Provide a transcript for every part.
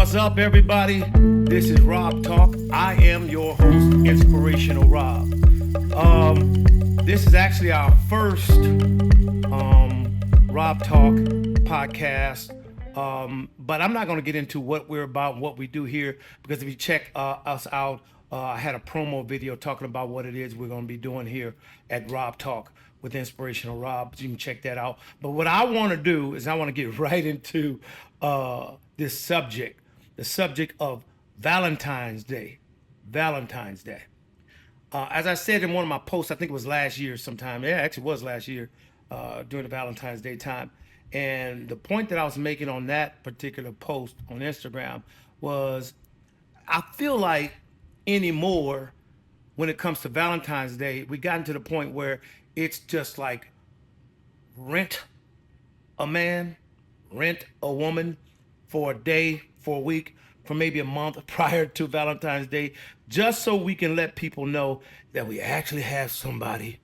What's up, everybody? This is Rob Talk. I am your host, Inspirational Rob. This is actually our first Rob Talk podcast. But I'm not going to get into what we're about and what we do here, because if you check us out, I had a promo video talking about what it is we're going to be doing here at Rob Talk with Inspirational Rob. You can check that out. But what I want to do is I want to get right into this subject, the subject of Valentine's Day. Valentine's Day. As I said in one of my posts, I think it was last year sometime. Yeah, actually it was last year during the Valentine's Day time. And the point that I was making on that particular post on Instagram was I feel like anymore when it comes to Valentine's Day, we gotten to the point where it's just like rent a man, rent a woman for a day, for a week, for maybe a month prior to Valentine's Day, just so we can let people know that we actually have somebody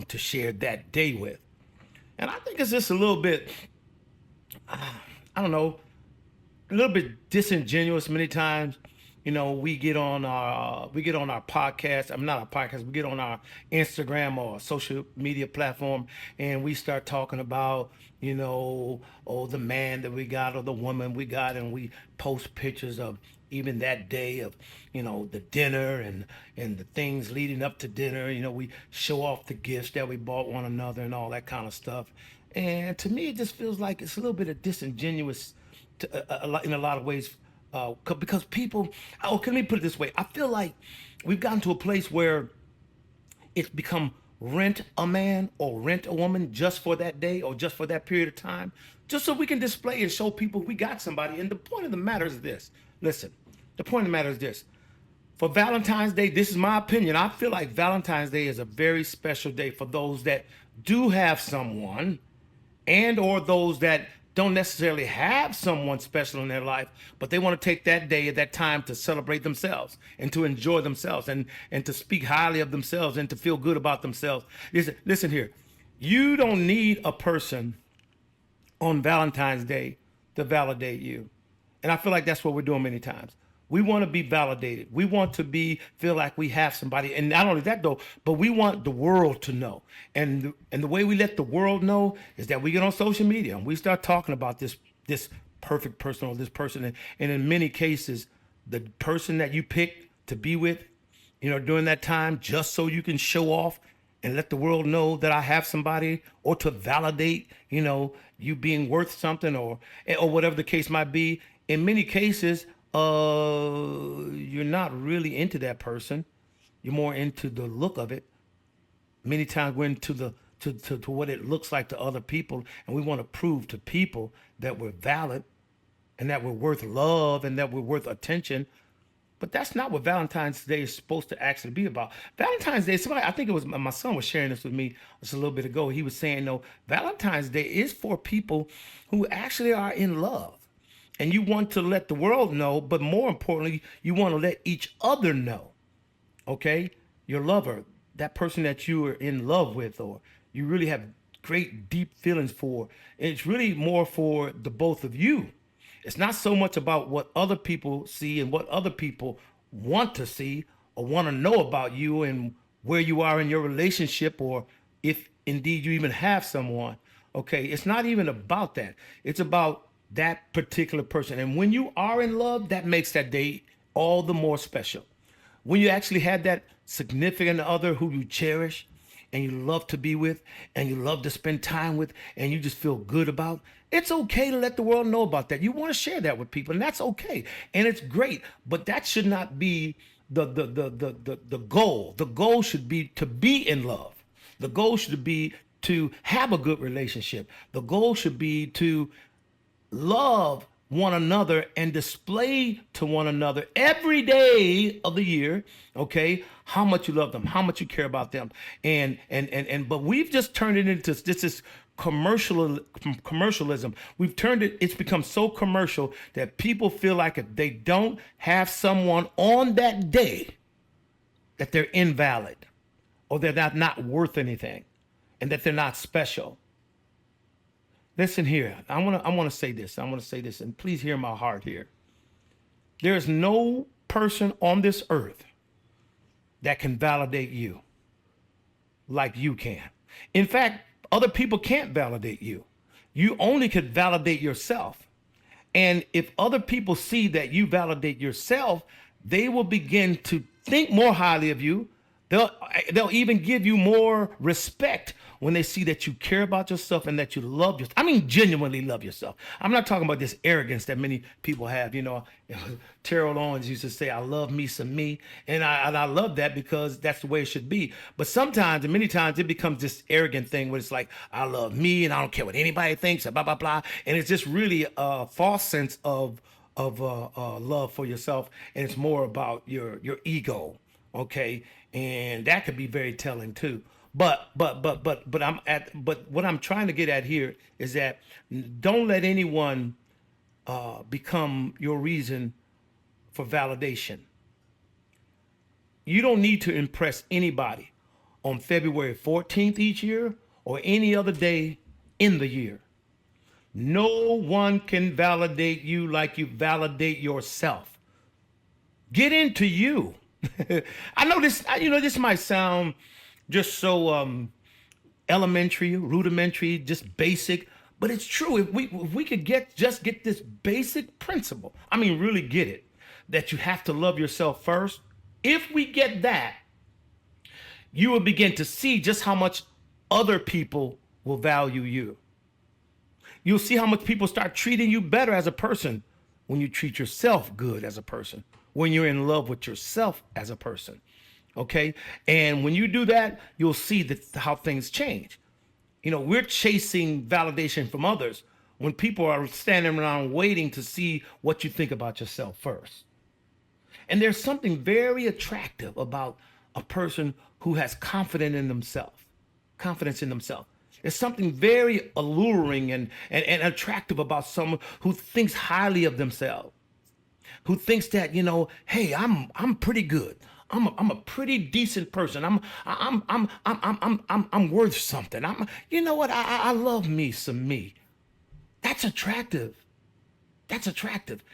to share that day with. And I think it's just a little bit, I don't know, a little bit disingenuous many times. You know, we get on our podcast. I'm not our podcast. We get on our Instagram or social media platform, and we start talking about, you know, oh, the man that we got or the woman we got, and we post pictures of even that day of, you know, the dinner and the things leading up to dinner. You know, we show off the gifts that we bought one another and all that kind of stuff. And to me, it just feels like it's a little bit of disingenuous in a lot of ways. Because people, let me put it this way. I feel like we've gotten to a place where it's become rent a man or rent a woman just for that day or just for that period of time, just so we can display and show people we got somebody. And the point of the matter is this. Listen, the point of the matter is this. For Valentine's Day, this is my opinion. I feel like Valentine's Day is a very special day for those that do have someone and or those that don't necessarily have someone special in their life, but they want to take that day at that time to celebrate themselves and to enjoy themselves and to speak highly of themselves and to feel good about themselves. Listen here, you don't need a person on Valentine's Day to validate you. And I feel like that's what we're doing many times. We want to be validated. We want to feel like we have somebody. And not only that though, but we want the world to know. And the way we let the world know is that we get on social media and we start talking about this perfect person or this person. And in many cases, the person that you pick to be with, you know, during that time, just so you can show off and let the world know that I have somebody, or to validate, you know, you being worth something or whatever the case might be. In many cases, you're not really into that person. You're more into the look of it. Many times we're into to what it looks like to other people, and we want to prove to people that we're valid and that we're worth love and that we're worth attention. But that's not what Valentine's Day is supposed to actually be about. Valentine's Day, I think it was my son was sharing this with me just a little bit ago. He was saying, no, Valentine's Day is for people who actually are in love. And you want to let the world know, but more importantly, you want to let each other know, okay? Your lover, that person that you are in love with or you really have great, deep feelings for. It's really more for the both of you. It's not so much about what other people see and what other people want to see or want to know about you and where you are in your relationship, or if indeed you even have someone, okay? It's not even about that. It's about that particular person. And when you are in love, that makes that day all the more special. When you actually have that significant other who you cherish and you love to be with and you love to spend time with and you just feel good about, it's okay to let the world know about that. You want to share that with people, and that's okay. And it's great, but that should not be the goal. The goal should be to be in love. The goal should be to have a good relationship. The goal should be to love one another and display to one another every day of the year, okay, how much you love them, how much you care about them. But we've just turned it into this commercialism. We've turned it's become so commercial that people feel like if they don't have someone on that day, that they're invalid or they're not worth anything and that they're not special. Listen here, I want to say this. I want to say this, and please hear my heart here. There's no person on this earth that can validate you like you can. In fact, other people can't validate you. You only could validate yourself. And if other people see that you validate yourself, they will begin to think more highly of you. They'll they'll even give you more respect when they see that you care about yourself and that you love yourself. I mean, genuinely love yourself. I'm not talking about this arrogance that many people have. Terrell Owens used to say, "I love me some me," and I love that because that's the way it should be. But sometimes, and many times, it becomes this arrogant thing where it's like, "I love me, and I don't care what anybody thinks," blah blah blah, and it's just really a false sense of love for yourself, and it's more about your ego, okay, and that could be very telling too. But what I'm trying to get at here is that don't let anyone become your reason for validation. You don't need to impress anybody on February 14th each year or any other day in the year. No one can validate you like you validate yourself. Get into you. I know this, this might sound just so elementary, rudimentary, just basic, but it's true. If we could get this basic principle, I mean, really get it, that you have to love yourself first. If we get that, you will begin to see just how much other people will value you. You'll see how much people start treating you better as a person when you treat yourself good as a person, when you're in love with yourself as a person. Okay. And when you do that, you'll see how things change. We're chasing validation from others when people are standing around waiting to see what you think about yourself first. And there's something very attractive about a person who has confidence in themselves. There's something very alluring and attractive about someone who thinks highly of themselves, who thinks that, hey, I'm pretty good. I'm a pretty decent person. I'm worth something. You know what? I love me some me. That's attractive. That's attractive.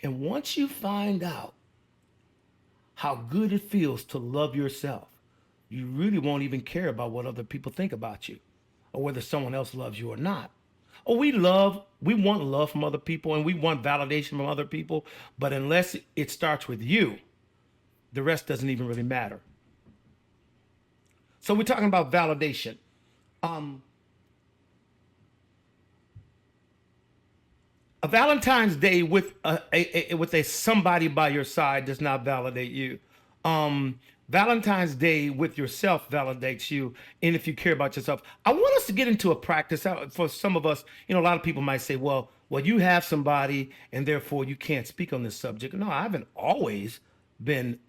And once you find out how good it feels to love yourself, you really won't even care about what other people think about you or whether someone else loves you or not. Oh, we want love from other people and we want validation from other people, but unless it starts with you, the rest doesn't even really matter. So we're talking about validation. Um, a Valentine's Day with a somebody by your side does not validate you. Valentine's Day with yourself validates you, and if you care about yourself, I want us to get into a practice. For some of us, a lot of people might say, "Well, you have somebody, and therefore you can't speak on this subject." No, I haven't always been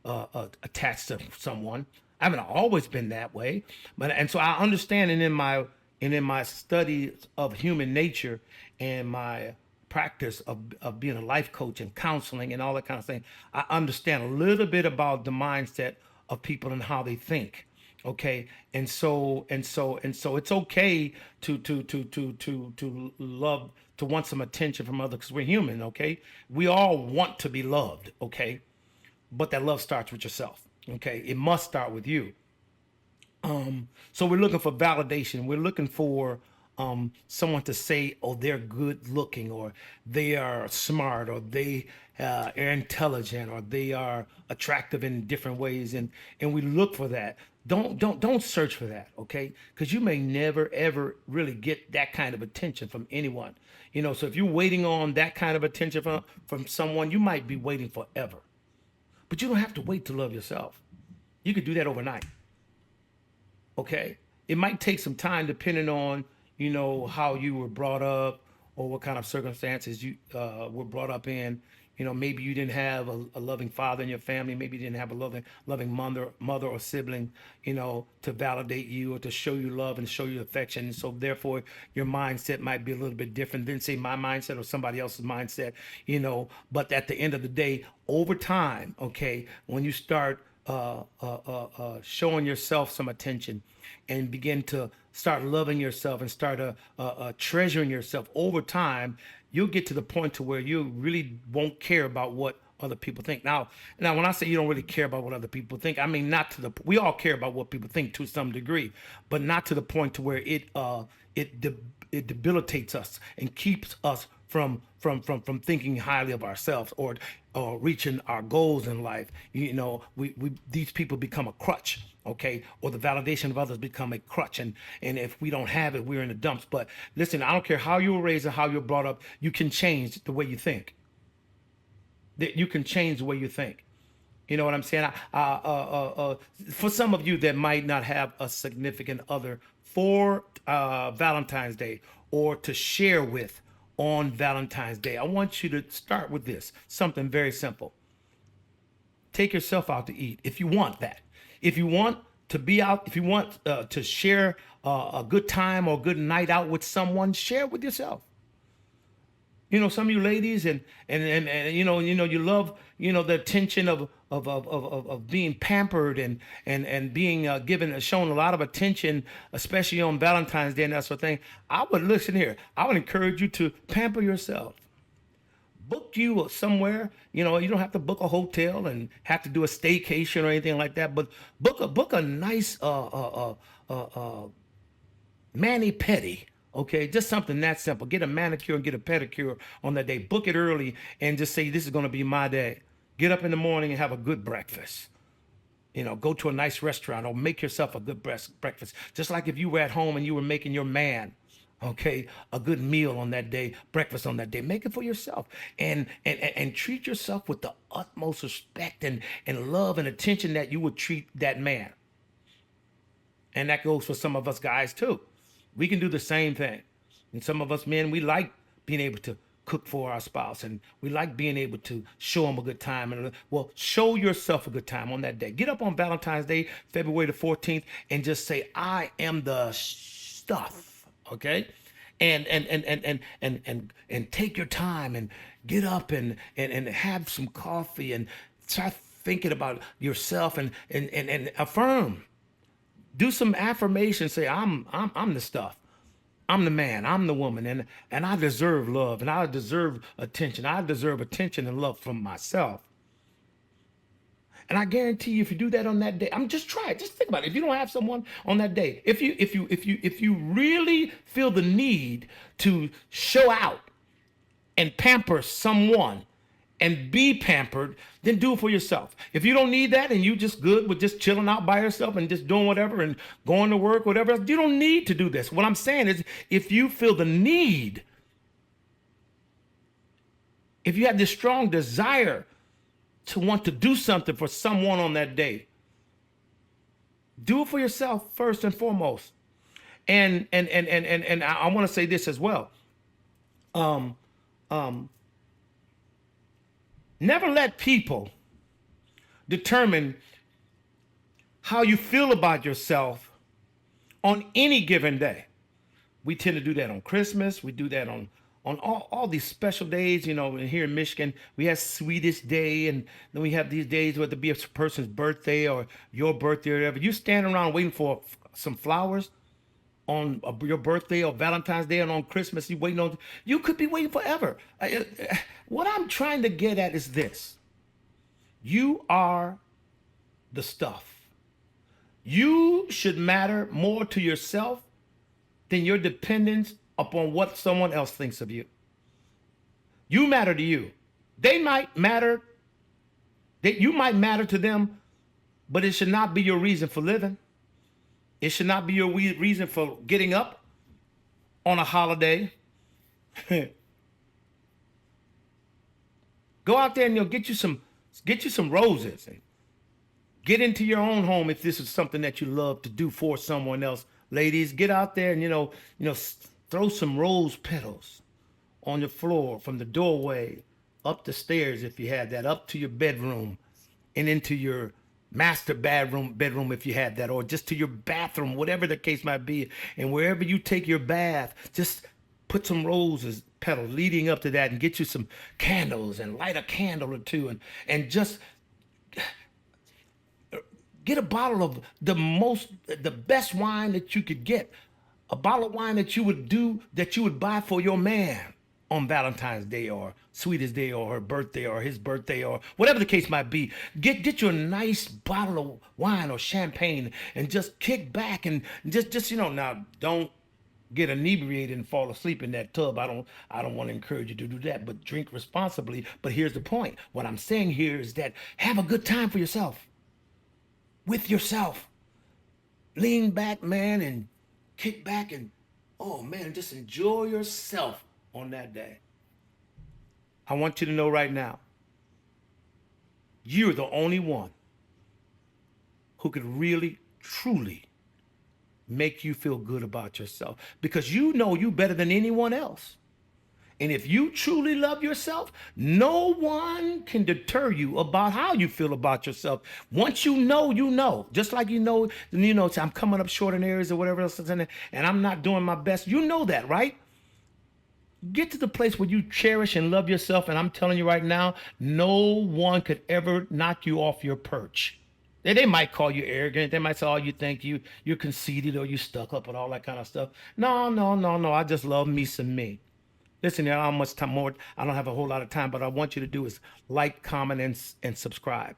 attached to someone. I haven't always been that way, and so I understand, and in my study of human nature and my practice of being a life coach and counseling and all that kind of thing, I understand a little bit about the mindset of people and how they think. Okay, and so it's okay to love, to want some attention from others because we're human. Okay, we all want to be loved. Okay, but that love starts with yourself. Okay, it must start with you. So we're looking for validation. We're looking for someone to say, "Oh, they're good looking," or "They are smart," or "They are intelligent," or "They are attractive in different ways," and we look for that. Don't search for that, okay? Because you may never ever really get that kind of attention from anyone. So if you're waiting on that kind of attention from someone, you might be waiting forever. But you don't have to wait to love yourself. You could do that overnight. Okay, it might take some time depending on how you were brought up or what kind of circumstances you were brought up in. Maybe you didn't have a loving father in your family. Maybe you didn't have a loving mother or sibling, to validate you or to show you love and show you affection. And so therefore your mindset might be a little bit different than say my mindset or somebody else's mindset. But at the end of the day, over time, okay, when you start showing yourself some attention and begin to start loving yourself and start treasuring yourself over time, you'll get to the point to where you really won't care about what other people think. Now, when I say you don't really care about what other people think, I mean not to the. We all care about what people think to some degree, but not to the point to where it de- it debilitates us and keeps us from thinking highly of ourselves or reaching our goals in life. You know, we these people become a crutch, okay, or the validation of others become a crutch, and if we don't have it, we're in the dumps. But listen, I don't care how you were raised or how you were brought up, you can change the way you think. That you can change the way you think. You know what I'm saying? For some of you that might not have a significant other for Valentine's Day or to share with on Valentine's Day, I want you to start with this something very simple. Take yourself out to eat if you want that. If you want to be out, if you want to share a good time or a good night out with someone, share with yourself. You know, some of you ladies and you know you love the attention of being pampered and being given shown a lot of attention, especially on Valentine's Day and that sort of thing. I would listen here. I would encourage you to pamper yourself. Book you somewhere. You know, you don't have to book a hotel and have to do a staycation or anything like that. But book a nice mani pedi. Okay, just something that simple. Get a manicure and get a pedicure on that day. Book it early and just say, this is going to be my day. Get up in the morning and have a good breakfast. You know, go to a nice restaurant or make yourself a good breakfast. Just like if you were at home and you were making your man, okay, a good meal on that day, breakfast on that day. Make it for yourself and treat yourself with the utmost respect and love and attention that you would treat that man. And that goes for some of us guys too. We can do the same thing. And some of us men, we like being able to cook for our spouse and we like being able to show them a good time. And well, show yourself a good time on that day. Get up on Valentine's Day, February the 14th, and just say, I am the stuff. Okay? And take your time and get up and have some coffee and start thinking about yourself and affirm. Do some affirmation. Say, I'm the stuff. I'm the man. I'm the woman, and I deserve love, and I deserve attention. I deserve attention and love from myself. And I guarantee you, if you do that on that day, I'm just try it. Just think about it. If you don't have someone on that day, if you really feel the need to show out and pamper someone and be pampered, then do it for yourself. If you don't need that and you just good with just chilling out by yourself and just doing whatever and going to work, whatever else, you don't need to do this. What I'm saying is, if you feel the need, if you have this strong desire to want to do something for someone on that day, do it for yourself first and foremost. And I want to say this as well. Um, um, Never let people determine how you feel about yourself on any given day. We tend to do that on Christmas. We do that on all these special days. You know, here in Michigan, we have Swedish Day, and then we have these days whether it be a person's birthday or your birthday or whatever. You stand around waiting for some flowers on your birthday or Valentine's Day and on Christmas, you could be waiting forever. What I'm trying to get at is this. You are the stuff. You should matter more to yourself than your dependence upon what someone else thinks of you. You matter to you. They might matter, you might matter to them, but it should not be your reason for living. It should not be your reason for getting up on a holiday. Go out there and get you some roses and get into your own home if this is something that you love to do for someone else. Ladies, get out there and throw some rose petals on the floor from the doorway up the stairs if you have that, up to your bedroom and into your master bedroom if you had that, or just to your bathroom, whatever the case might be. And wherever you take your bath, just put some roses petals leading up to that and get you some candles and light a candle or two and just get a bottle of the best wine that you could get. A bottle of wine that you would buy for your man on Valentine's Day or Sweetest Day or her birthday or his birthday or whatever the case might be. Get you a nice bottle of wine or champagne and just kick back and just now don't get inebriated and fall asleep in that tub. I don't want to encourage you to do that, but drink responsibly. But here's the point. What I'm saying here is that have a good time for yourself. With yourself. Lean back, man, and kick back and oh man, just enjoy yourself on that day. I want you to know right now, you're the only one who could really, truly make you feel good about yourself because you know you better than anyone else. And if you truly love yourself, no one can deter you about how you feel about yourself. Once you know. Just like you know, I'm coming up short in areas or whatever else is in it, and I'm not doing my best. You know that, right? Get to the place where you cherish and love yourself, and I'm telling you right now, no one could ever knock you off your perch. They might call you arrogant. They might say, oh, you think you're conceited or you stuck up and all that kind of stuff. No. I just love me some me. Listen, how much time more? I don't have a whole lot of time, but I want you to do is like, comment, and subscribe.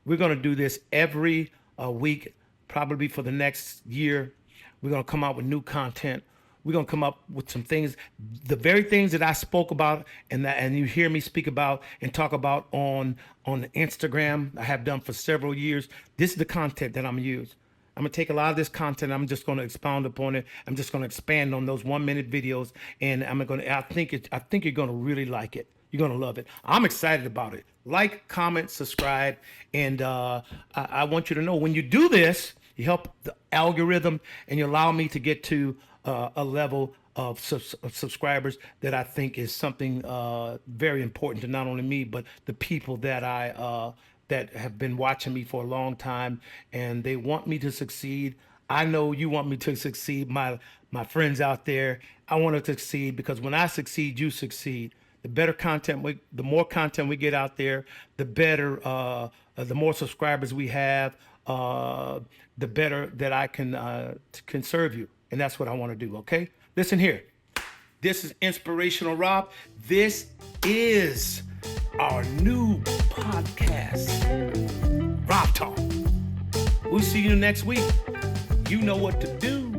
We're going to do this every week, probably for the next year. We're going to come out with new content. We're going to come up with some things, the very things that I spoke about and you hear me speak about and talk about on Instagram. I have done for several years. This is the content that I'm going to use. I'm going to take a lot of this content. I'm just going to expound upon it. I'm just going to expand on those 1-minute videos. And I think you're going to really like it. You're going to love it. I'm excited about it. Like, comment, subscribe. And I want you to know when you do this, you help the algorithm and you allow me to get to a level of subscribers that I think is something very important to not only me, but the people that that have been watching me for a long time, and they want me to succeed. I know you want me to succeed, my friends out there. I want to succeed because when I succeed, you succeed. The better content, the more content we get out there, the better, the more subscribers we have, the better that I can serve you. And that's what I want to do, okay? Listen here. This is Inspirational Rob. This is our new podcast, Rob Talk. We'll see you next week. You know what to do.